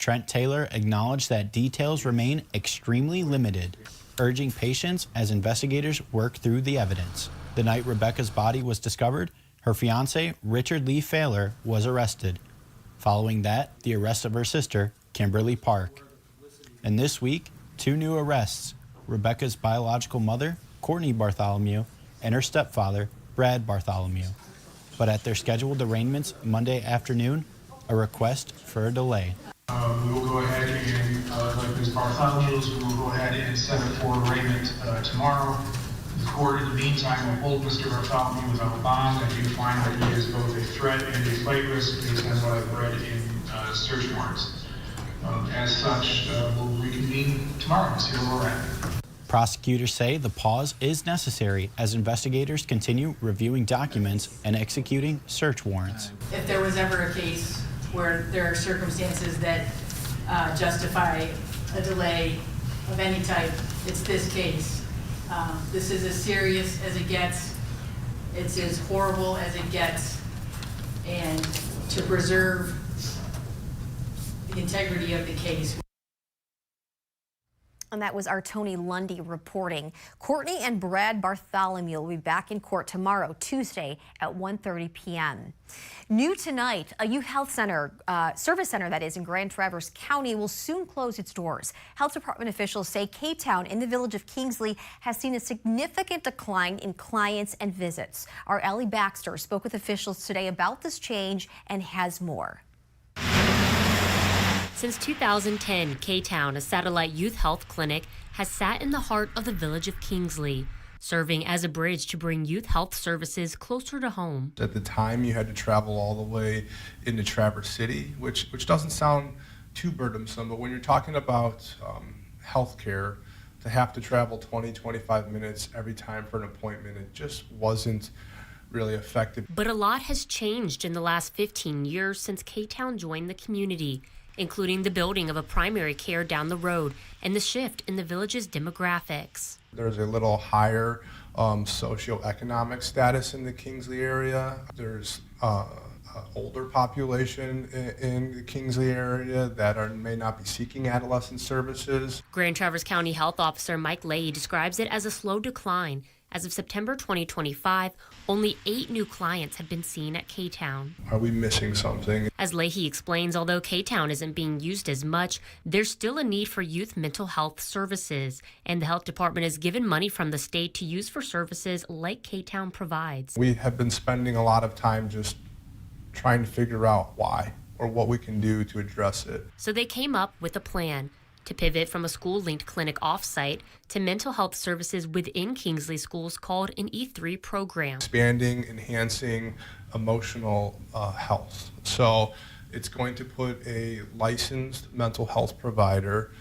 Trent Taylor acknowledged that details remain extremely limited, urging patience as investigators work through the evidence. The night Rebecca's body was discovered, her fiancé, Richard Lee Failer, was arrested. Following that, the arrest of her sister, Kimberly Park. And this week, 2 new arrests: Rebecca's biological mother, Courtney Bartholomew, and her stepfather, Brad Bartholomew. But at their scheduled arraignments Monday afternoon, a request for a delay. We will go ahead and, like Ms. Bartholomew's, we will go ahead and set it for arraignment tomorrow. The court, in the meantime, will hold Mr. Bartholomew without a bond. I do find that he is both a threat and a flight risk based on what I've read in search warrants. As such, we'll reconvene tomorrow and see where we're at. Prosecutors say the pause is necessary as investigators continue reviewing documents and executing search warrants. If there was ever a case where there are circumstances that justify a delay of any type, it's this case. This is as serious as it gets. It's as horrible as it gets. And to preserve the integrity of the case. And that was our Tony Lundy reporting. Courtney and Brad Bartholomew will be back in court tomorrow, Tuesday at 1:30 p.m. New tonight, a youth health center, service center that is in Grand Traverse County, will soon close its doors. Health department officials say K-Town in the village of Kingsley has seen a significant decline in clients and visits. Our Ellie Baxter spoke with officials today about this change and has more. Since 2010, K-Town, a satellite youth health clinic, has sat in the heart of the village of Kingsley, serving as a bridge to bring youth health services closer to home. At the time, you had to travel all the way into Traverse City, which doesn't sound too burdensome, but when you're talking about healthcare, to have to travel 20, 25 minutes every time for an appointment, it just wasn't really effective. But a lot has changed in the last 15 years since K-Town joined the community, including the building of a primary care down the road and the shift in the village's demographics. There's a little higher socioeconomic status in the Kingsley area. There's older population in the Kingsley area that may not be seeking adolescent services. Grand Traverse County Health Officer Mike Leahy describes it as a slow decline. As of September 2025, only 8 new clients had been seen at K-Town. Are we missing something? As Leahy explains, although K-Town isn't being used as much, there's still a need for youth mental health services, and the health department is given money from the state to use for services like K-Town provides. We have been spending a lot of time just trying to figure out why or what we can do to address it. So they came up with a plan to pivot from a school-linked clinic off-site to mental health services within Kingsley schools called an E3 program. Expanding, enhancing emotional health. So it's going to put a licensed mental health provider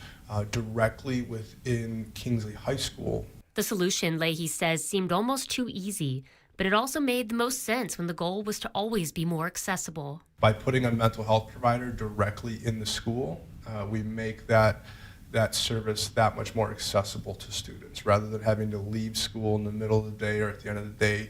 directly within Kingsley High School. The solution, Leahy says, seemed almost too easy, but it also made the most sense when the goal was to always be more accessible. By putting a mental health provider directly in the school, we make that service that much more accessible to students, rather than having to leave school in the middle of the day or at the end of the day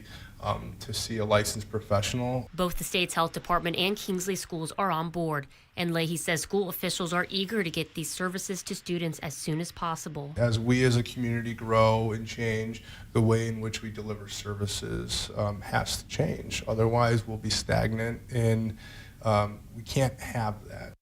to see a licensed professional. Both the state's health department and Kingsley schools are on board, and Leahy says school officials are eager to get these services to students as soon as possible. As we as a community grow and change, the way in which we deliver services has to change. Otherwise, we'll be stagnant, and we can't have that.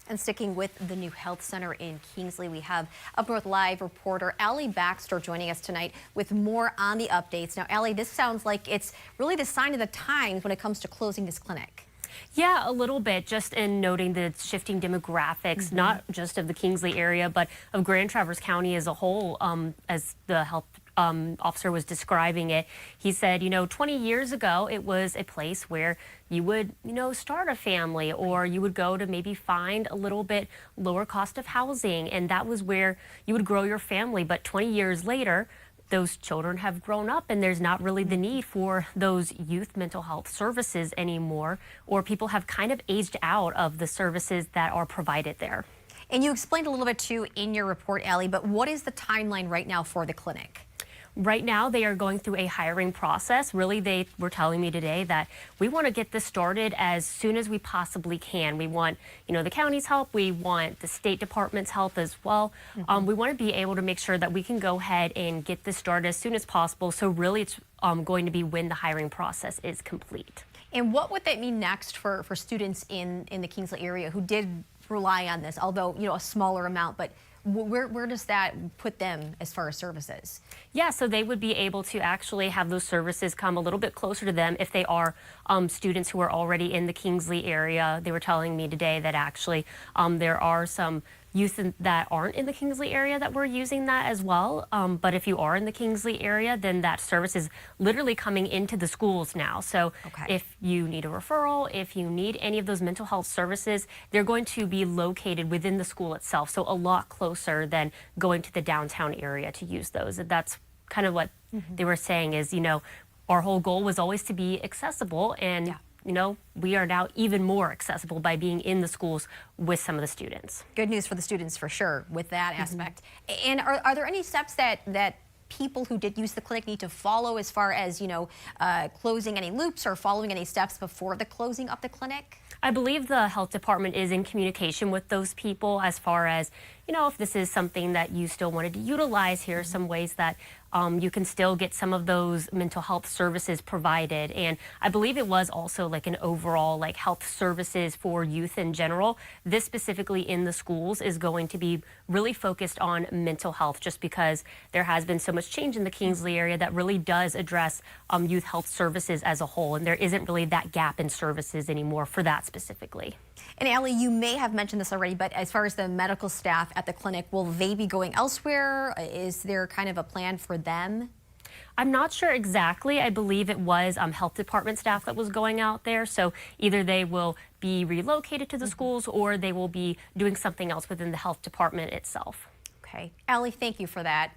And sticking with the new health center in Kingsley, we have UpNorthLive reporter Ellie Baxter joining us tonight with more on the updates. Now, Ellie, this sounds like it's really the sign of the times when it comes to closing this clinic. Yeah, a little bit, just in noting the shifting demographics, not just of the Kingsley area, but of Grand Traverse County as a whole, as the health officer was describing it. He said, 20 years ago, it was a place where you would, start a family, or you would go to maybe find a little bit lower cost of housing, and that was where you would grow your family. But 20 years later, those children have grown up, and there's not really the need for those youth mental health services anymore, or people have kind of aged out of the services that are provided there. And you explained a little bit too in your report, Ellie, but what is the timeline right now for the clinic? Right now, they are going through a hiring process. Really, they were telling me today that we want to get this started as soon as we possibly can. We want, the county's help. We want the State Department's help as well. We want to be able to make sure that we can go ahead and get this started as soon as possible. So really, it's going to be when the hiring process is complete. And what would that mean next for students in the Kingsley area who did rely on this, although, a smaller amount, but where does that put them as far as services? Yeah, so they would be able to actually have those services come a little bit closer to them if they are students who are already in the Kingsley area. They were telling me today that actually there are some youth that aren't in the Kingsley area that we're using that as well. But if you are in the Kingsley area, then that service is literally coming into the schools now. So if you need a referral, if you need any of those mental health services, they're going to be located within the school itself. So a lot closer than going to the downtown area to use those. That's kind of what they were saying is, our whole goal was always to be accessible, and we are now even more accessible by being in the schools with some of the students. Good news for the students for sure with that aspect. And are there any steps that people who did use the clinic need to follow as far as, closing any loops or following any steps before the closing of the clinic? I believe the health department is in communication with those people as far as, if this is something that you still wanted to utilize, here are some ways that you can still get some of those mental health services provided. And I believe it was also like an overall health services for youth in general. This specifically in the schools is going to be really focused on mental health, just because there has been so much change in the Kingsley area that really does address youth health services as a whole. And there isn't really that gap in services anymore for that specifically. And Allie, you may have mentioned this already, but as far as the medical staff at the clinic, will they be going elsewhere? Is there kind of a plan for them? I'm not sure exactly. I believe it was health department staff that was going out there. So either they will be relocated to the schools or they will be doing something else within the health department itself. Okay. Allie, thank you for that.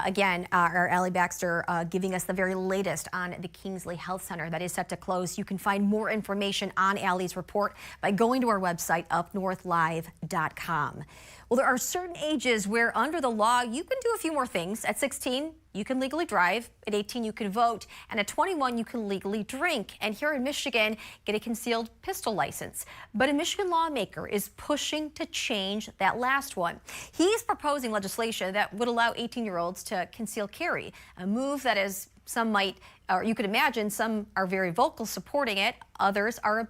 Again, our Allie Baxter giving us the very latest on the Kingsley Health Center that is set to close. You can find more information on Allie's report by going to our website, UpNorthLive.com. Well, there are certain ages where under the law you can do a few more things. At 16, you can legally drive. At 18, you can vote. And at 21, you can legally drink. And here in Michigan, get a concealed pistol license. But a Michigan lawmaker is pushing to change that last one. He's proposing legislation that would allow 18-year-olds to conceal carry, a move that is some might, or you could imagine, some are very vocal supporting it. Others are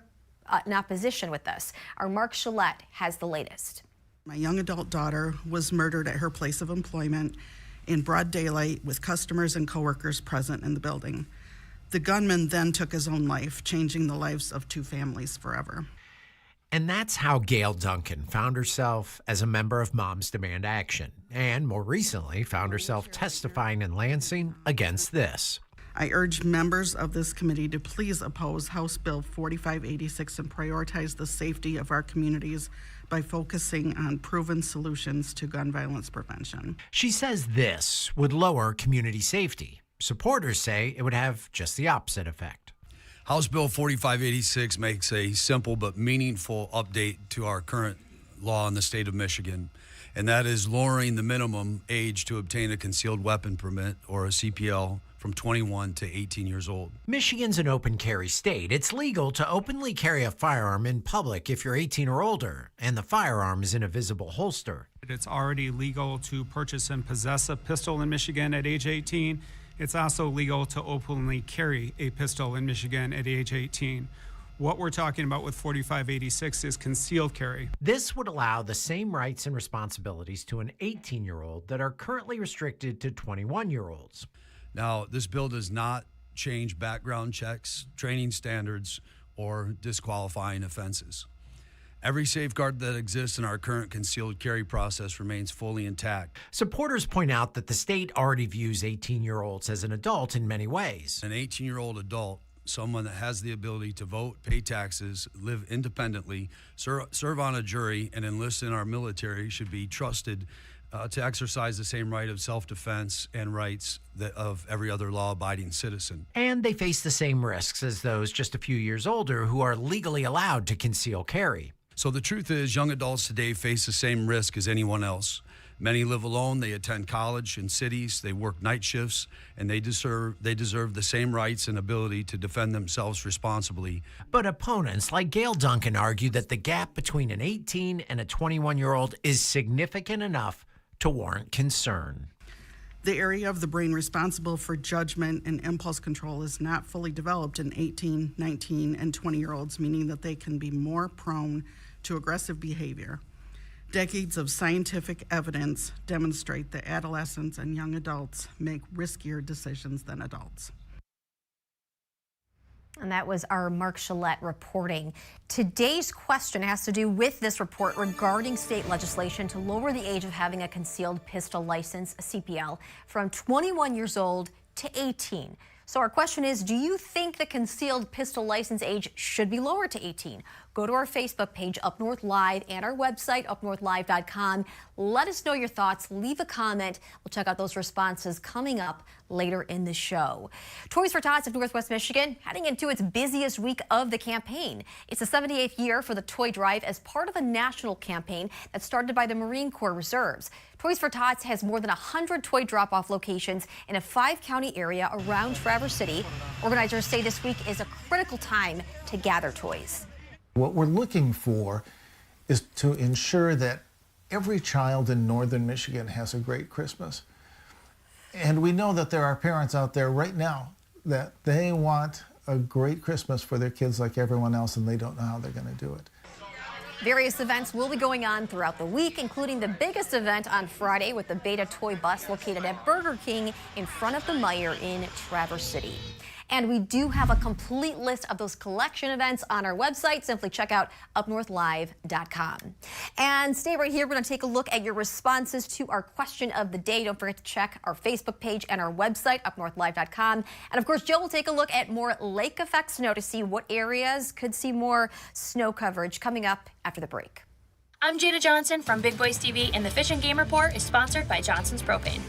in opposition with this. Our Mark Shillette has the latest. My young adult daughter was murdered at her place of employment in broad daylight with customers and coworkers present in the building. The gunman then took his own life, changing the lives of two families forever. And that's how Gail Duncan found herself as a member of Moms Demand Action, and more recently found herself testifying in Lansing against this. I urge members of this committee to please oppose House Bill 4586 and prioritize the safety of our communities by focusing on proven solutions to gun violence prevention. She says this would lower community safety. Supporters say it would have just the opposite effect. House Bill 4586 makes a simple but meaningful update to our current law in the state of Michigan, and that is lowering the minimum age to obtain a concealed weapon permit, or a CPL, from 21 to 18 years old. Michigan's an open carry state. It's legal to openly carry a firearm in public if you're 18 or older, and the firearm is in a visible holster. It's already legal to purchase and possess a pistol in Michigan at age 18. It's also legal to openly carry a pistol in Michigan at age 18. What we're talking about with 4586 is concealed carry. This would allow the same rights and responsibilities to an 18-year-old that are currently restricted to 21-year-olds. Now, this bill does not change background checks, training standards, or disqualifying offenses. Every safeguard that exists in our current concealed carry process remains fully intact. Supporters point out that the state already views 18-year-olds as an adult in many ways. An 18-year-old adult, someone that has the ability to vote, pay taxes, live independently, serve on a jury, and enlist in our military, should be trusted to exercise the same right of self-defense and rights of every other law-abiding citizen. And they face the same risks as those just a few years older who are legally allowed to conceal carry. So the truth is, young adults today face the same risk as anyone else. Many live alone. They attend college in cities. They work night shifts, and they deserve the same rights and ability to defend themselves responsibly. But opponents like Gail Duncan argue that the gap between an 18 and a 21-year-old is significant enough to warrant concern. The area of the brain responsible for judgment and impulse control is not fully developed in 18, 19, and 20-year-olds, meaning that they can be more prone to aggressive behavior. Decades of scientific evidence demonstrate that adolescents and young adults make riskier decisions than adults. And that was our Mark Gillette reporting. Today's question has to do with this report regarding state legislation to lower the age of having a concealed pistol license, a CPL, from 21 years old to 18. So our question is, do you think the concealed pistol license age should be lowered to 18? Go to our Facebook page, Up North Live, and our website, UpNorthLive.com. Let us know your thoughts. Leave a comment. We'll check out those responses coming up later in the show. Toys for Tots of Northwest Michigan heading into its busiest week of the campaign. It's the 78th year for the Toy Drive as part of a national campaign that started by the Marine Corps Reserves. Toys for Tots has more than 100 toy drop-off locations in a 5-county area around Traverse City. Organizers say this week is a critical time to gather toys. What we're looking for is to ensure that every child in northern Michigan has a great Christmas. And we know that there are parents out there right now that they want a great Christmas for their kids like everyone else, and they don't know how they're going to do it. Various events will be going on throughout the week, including the biggest event on Friday with the Beta Toy Bus located at Burger King in front of the Meijer in Traverse City. And we do have a complete list of those collection events on our website. Simply check out UpNorthLive.com. And stay right here. We're going to take a look at your responses to our question of the day. Don't forget to check our Facebook page and our website, UpNorthLive.com. And of course, Joe will take a look at more lake effect snow to see what areas could see more snow coverage coming up after the break. I'm Jada Johnson from Big Boys TV, and the Fish and Game Report is sponsored by Johnson's Propane.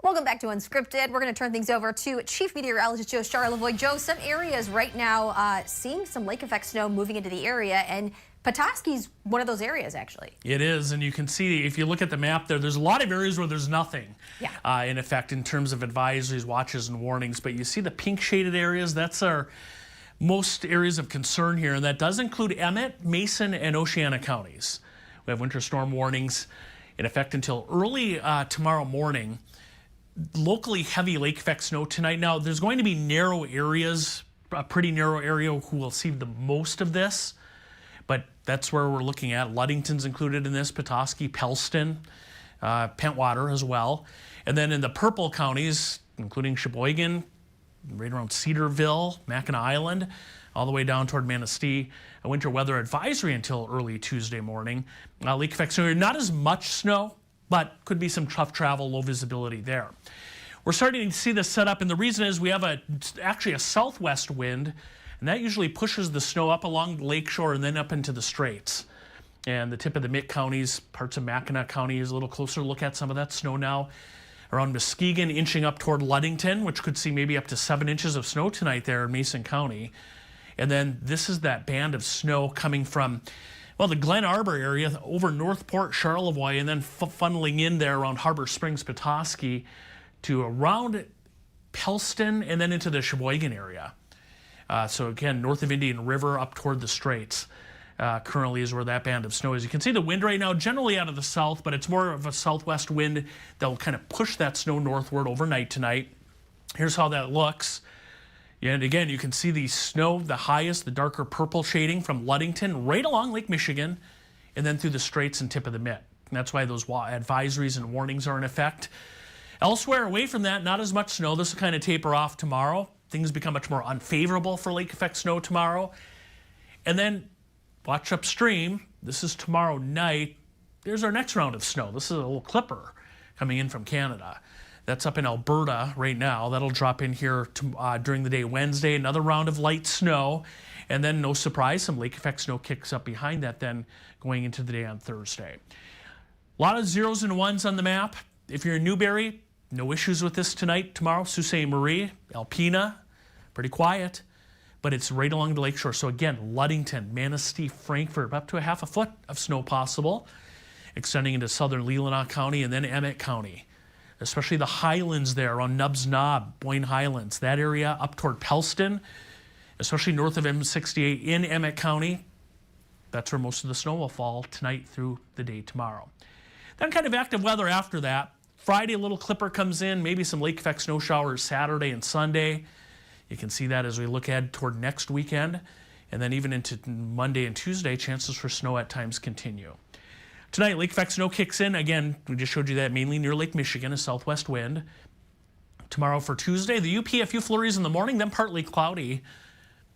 Welcome back to Unscripted. We're going to turn things over to Chief Meteorologist Joe Charlevoix. Joe, some areas right now seeing some lake effect snow moving into the area, and Petoskey's one of those areas, actually. It is, and you can see if you look at the map there's a lot of areas where there's nothing in effect in terms of advisories, watches, and warnings. But you see the pink shaded areas, that's our most areas of concern here, and that does include Emmett, Mason, and Oceana counties. We have winter storm warnings in effect until early tomorrow morning. Locally heavy lake effect snow tonight. Now, there's going to be narrow areas, a pretty narrow area who will see the most of this, but that's where we're looking at. Ludington's included in this, Petoskey, Pellston, Pentwater as well. And then in the purple counties, including Sheboygan, right around Cedarville, Mackinac Island, all the way down toward Manistee, a winter weather advisory until early Tuesday morning. Lake effect snow, not as much snow, but could be some tough travel, low visibility there. We're starting to see this set up, and the reason is we have actually a southwest wind, and that usually pushes the snow up along the lakeshore and then up into the straits. And the tip of the Mitt counties, parts of Mackinac County is a little closer look at some of that snow now. Around Muskegon, inching up toward Ludington, which could see maybe up to 7 inches of snow tonight there in Mason County. And then this is that band of snow coming from, well, the Glen Arbor area over Northport, Charlevoix, and then funneling in there around Harbor Springs, Petoskey, to around Pellston, and then into the Sheboygan area. So again, north of Indian River up toward the Straits currently is where that band of snow is. You can see the wind right now generally out of the south, but it's more of a southwest wind that will kind of push that snow northward overnight tonight. Here's how that looks. And again, you can see the snow, the highest, the darker purple shading from Ludington right along Lake Michigan, and then through the Straits and tip of the Mitt. And that's why those advisories and warnings are in effect. Elsewhere, away from that, not as much snow. This will kind of taper off tomorrow. Things become much more unfavorable for lake effect snow tomorrow. And then watch upstream. This is tomorrow night. There's our next round of snow. This is a little clipper coming in from Canada. That's up in Alberta right now. That'll drop in here during the day Wednesday. Another round of light snow. And then, no surprise, some lake effect snow kicks up behind that then going into the day on Thursday. A lot of zeros and ones on the map. If you're in Newberry, no issues with this tonight, tomorrow. Sault Ste. Marie, Alpena, pretty quiet. But it's right along the lakeshore. So again, Ludington, Manistee, Frankfort, up to a half a foot of snow possible, extending into southern Leelanau County and then Emmett County. Especially the highlands there on Nubbs Knob, Boyne Highlands, that area up toward Pellston, especially north of M68 in Emmett County. That's where most of the snow will fall tonight through the day tomorrow. Then kind of active weather after that. Friday, a little clipper comes in, maybe some lake effect snow showers Saturday and Sunday. You can see that as we look ahead toward next weekend. And then even into Monday and Tuesday, chances for snow at times continue. Tonight, lake effect snow kicks in. Again, we just showed you that mainly near Lake Michigan, a southwest wind. Tomorrow for Tuesday, the UP, a few flurries in the morning, then partly cloudy,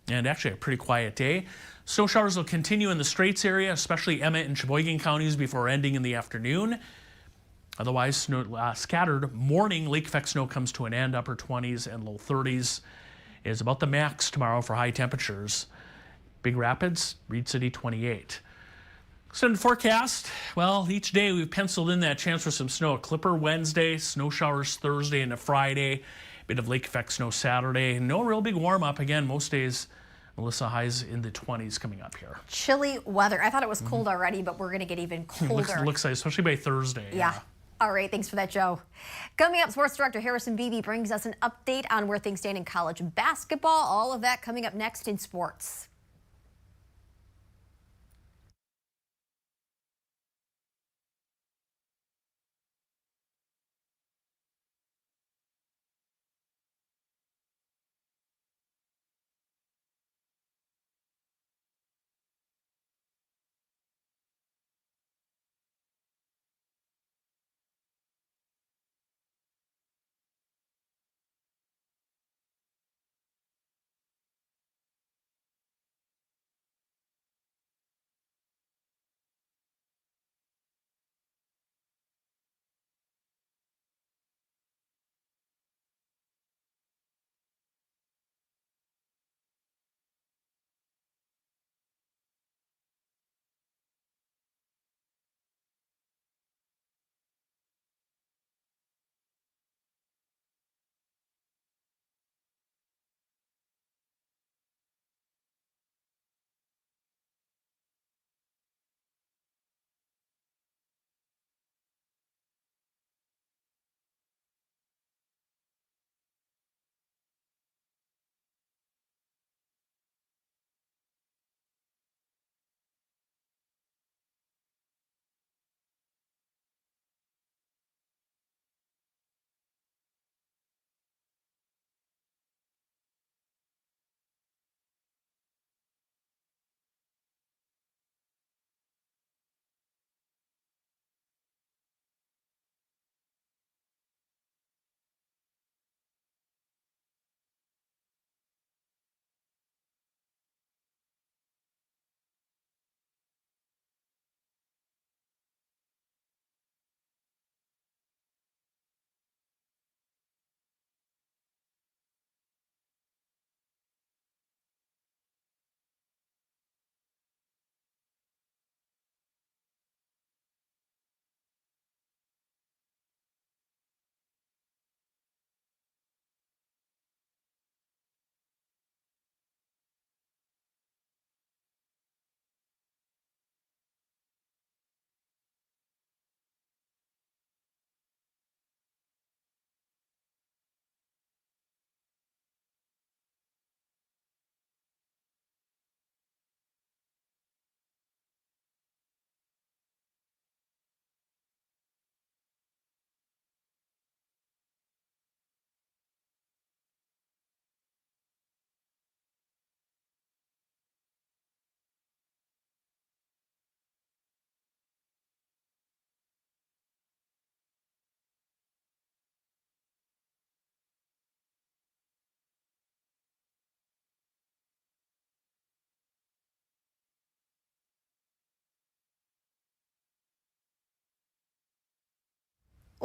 and actually a pretty quiet day. Snow showers will continue in the Straits area, especially Emmett and Sheboygan counties before ending in the afternoon. Otherwise, snow, scattered morning lake effect snow comes to an end. Upper 20s and low 30s is about the max tomorrow for high temperatures. Big Rapids, Reed City 28. Extended forecast, well, each day we've penciled in that chance for some snow. A clipper Wednesday, snow showers Thursday into Friday, bit of lake effect snow Saturday. No real big warm up. Again, most days, Melissa, highs in the 20s coming up here. Chilly weather. I thought it was cold already, but we're going to get even colder. looks like, especially by Thursday. Yeah. All right, thanks for that, Joe. Coming up, Sports Director Harrison Beebe brings us an update on where things stand in college basketball. All of that coming up next in sports.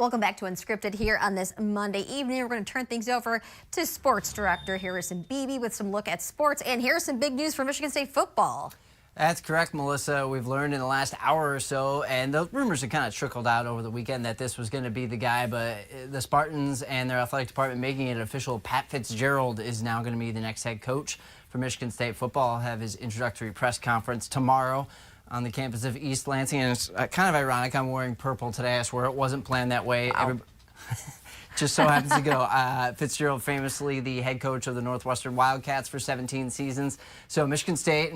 Welcome back to Unscripted here on this Monday evening. We're going to turn things over to sports director Harrison Beebe with some look at sports. And Harrison, big news for Michigan State football. That's correct, Melissa. We've learned in the last hour or so, and the rumors have kind of trickled out over the weekend that this was going to be the guy, but the Spartans and their athletic department making it official. Pat Fitzgerald is now going to be the next head coach for Michigan State football. He'll have his introductory press conference tomorrow on the campus of East Lansing, and it's kind of ironic. I'm wearing purple today. I swear it wasn't planned that way. Wow. Just so happens to go. Fitzgerald, famously the head coach of the Northwestern Wildcats for 17 seasons. So Michigan State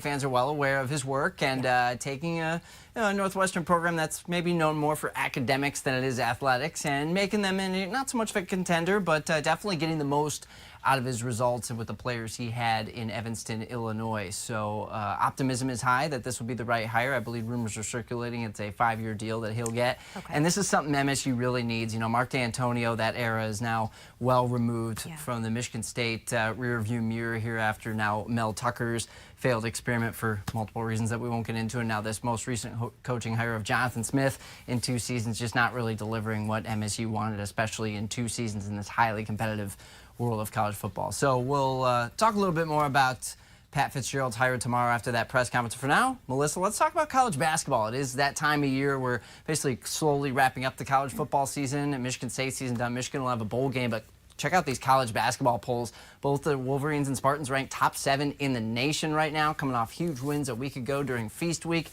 fans are well aware of his work, and taking a Northwestern program that's maybe known more for academics than it is athletics, and making them not so much of a contender, but definitely getting the most out of his results and with the players he had in Evanston, Illinois. So optimism is high that this will be the right hire. I believe rumors are circulating it's a 5-year deal that he'll get. Okay. And this is something MSU really needs. You know, Mark D'Antonio, that era is now well removed from the Michigan State rearview mirror here after now Mel Tucker's failed experiment for multiple reasons that we won't get into, and now this most recent coaching hire of Jonathan Smith in 2 seasons, just not really delivering what MSU wanted, especially in 2 seasons in this highly competitive world of college football. So we'll talk a little bit more about Pat Fitzgerald's hire tomorrow after that press conference. For now, Melissa, let's talk about college basketball. It is that time of year. We're basically slowly wrapping up the college football season, and Michigan State season done. Michigan will have a bowl game, but check out these college basketball polls. Both the Wolverines and Spartans ranked top 7 in the nation right now, coming off huge wins a week ago during Feast Week.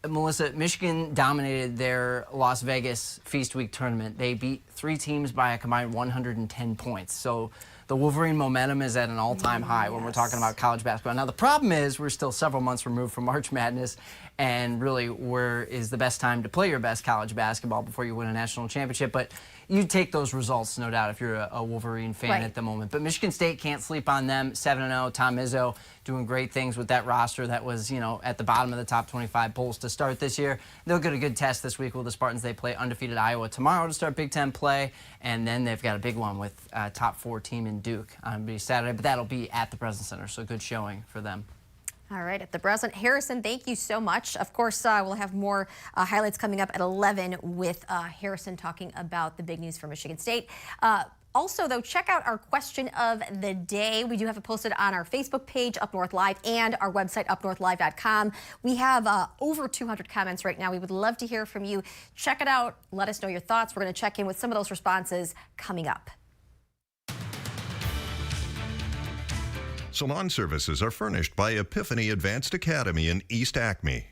Melissa, Michigan dominated their Las Vegas Feast Week tournament. They beat 3 teams by a combined 110 points. So the Wolverine momentum is at an all-time high when we're talking about college basketball. Now, the problem is we're still several months removed from March Madness, and really, where is the best time to play your best college basketball before you win a national championship? But you take those results, no doubt, if you're a Wolverine fan at the moment. But Michigan State can't sleep on them. 7-0, Tom Izzo doing great things with that roster that was, at the bottom of the top 25 polls to start this year. They'll get a good test this week with the Spartans. They play undefeated Iowa tomorrow to start Big Ten play, and then they've got a big one with top 4 team in Duke on Saturday, but that'll be at the Breslin Center, so good showing for them. All right, at the Breslin. Harrison, thank you so much. Of course, we'll have more highlights coming up at 11 with Harrison talking about the big news for Michigan State. Also, though, check out our question of the day. We do have it posted on our Facebook page, Up North Live, and our website, UpNorthLive.com. We have over 200 comments right now. We would love to hear from you. Check it out. Let us know your thoughts. We're going to check in with some of those responses coming up. Salon services are furnished by Epiphany Advanced Academy in East Acme.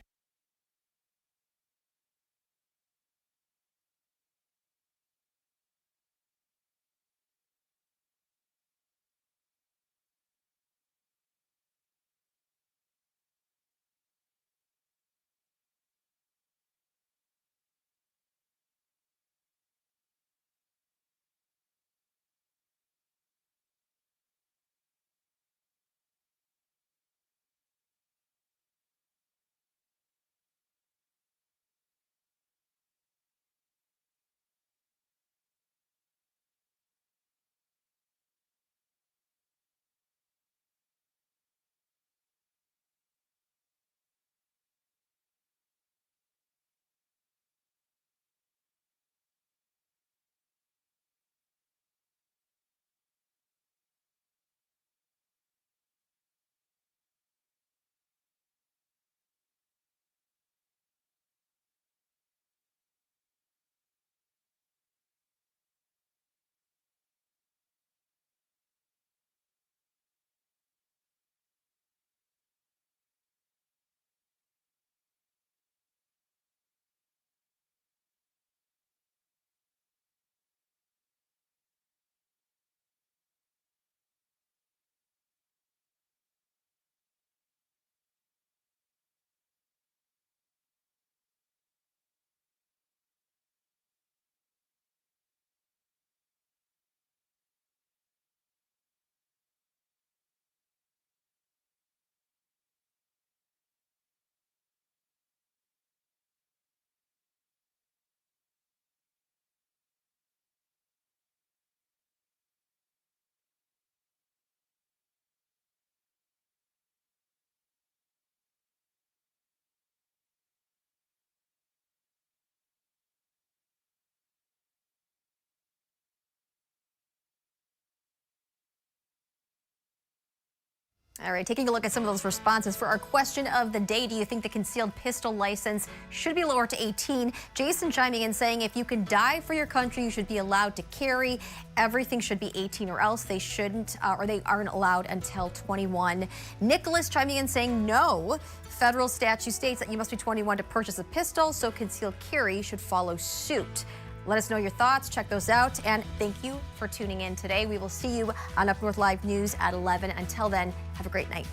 All right, taking a look at some of those responses for our question of the day. Do you think the concealed pistol license should be lowered to 18? Jason chiming in saying if you can die for your country, you should be allowed to carry. Everything should be 18 or else they shouldn't or they aren't allowed until 21. Nicholas chiming in saying no. Federal statute states that you must be 21 to purchase a pistol, so concealed carry should follow suit. Let us know your thoughts. Check those out. And thank you for tuning in today. We will see you on Up North Live News at 11. Until then, have a great night.